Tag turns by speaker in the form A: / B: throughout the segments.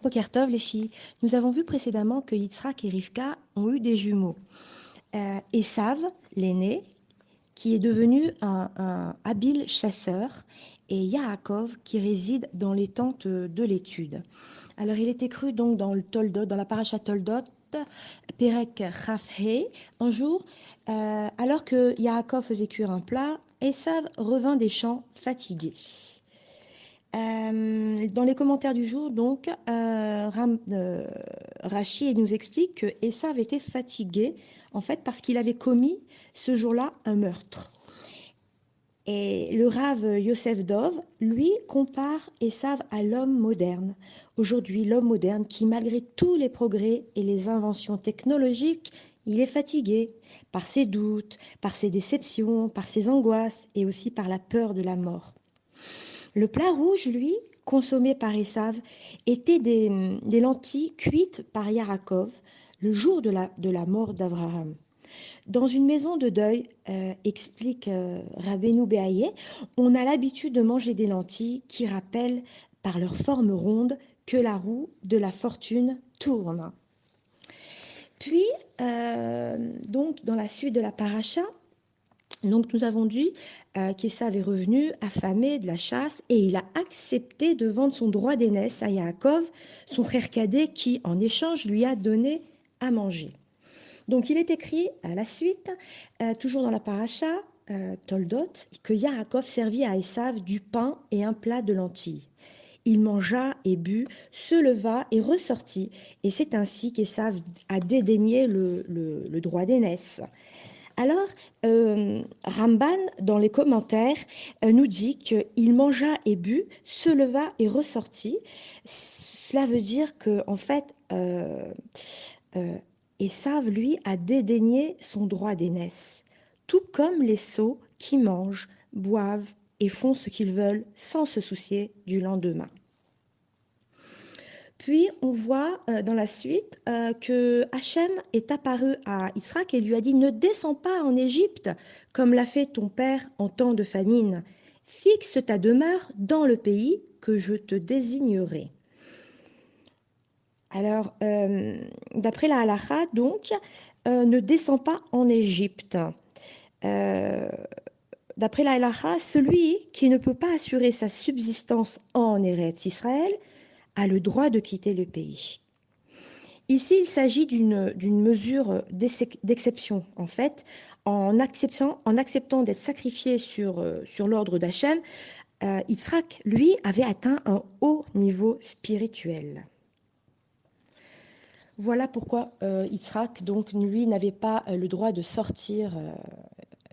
A: Boker Tov, les filles, nous avons vu précédemment que Yitzhak et Rivka ont eu des jumeaux. Esav, l'aîné, qui est devenu un habile chasseur, et Yaakov, qui réside dans les tentes de l'étude. Alors, il était cru donc dans le Toldot, dans la paracha Toldot, Perek Chaf-He, un jour, alors que Yaakov faisait cuire un plat, Esav revint des champs fatigué. Dans les commentaires du jour, donc, Rachi nous explique que Esav était fatigué, en fait, parce qu'il avait commis ce jour-là un meurtre. Et le Rav Yosef Dov, lui, compare Esav à l'homme moderne. Aujourd'hui, l'homme moderne qui, malgré tous les progrès et les inventions technologiques, il est fatigué par ses doutes, par ses déceptions, par ses angoisses et aussi par la peur de la mort. Le plat rouge, lui, consommé par Esav, était des lentilles cuites par Yaakov le jour de la mort d'Abraham. Dans une maison de deuil, explique Rabbeinu Behaye, on a l'habitude de manger des lentilles qui rappellent par leur forme ronde que la roue de la fortune tourne. Puis, donc, dans la suite de la paracha, donc nous avons dit qu'Esav est revenu affamé de la chasse et il a accepté de vendre son droit d'aînesse à Yaakov, son frère cadet, qui en échange lui a donné à manger. Donc il est écrit à la suite, toujours dans la paracha, Toldot, que Yaakov servit à Esav du pain et un plat de lentilles. Il mangea et but, se leva et ressortit, et c'est ainsi qu'Esav a dédaigné le droit d'aînesse. Alors, Ramban, dans les commentaires, nous dit qu'il mangea et but, se leva et ressortit. Cela veut dire que, en fait, euh, Esav, lui, a dédaigné son droit d'aînesse, tout comme les sots qui mangent, boivent et font ce qu'ils veulent sans se soucier du lendemain. Puis on voit dans la suite que Hachem est apparu à Israël et lui a dit « Ne descends pas en Égypte comme l'a fait ton père en temps de famine. Fixe ta demeure dans le pays que je te désignerai. » Alors, d'après la halakha, donc, ne descends pas en Égypte. D'après la halakha, celui qui ne peut pas assurer sa subsistance en Eretz Israël a le droit de quitter le pays. Ici, il s'agit d'une mesure d'exception, en fait, en acceptant d'être sacrifié sur l'ordre d'Hachem. Yitzhak, lui, avait atteint un haut niveau spirituel. Voilà pourquoi Yitzhak, donc, lui, n'avait pas le droit de sortir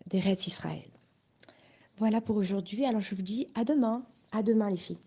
A: d'Eretz Israël. Voilà pour aujourd'hui. Alors, je vous dis à demain. À demain, les filles.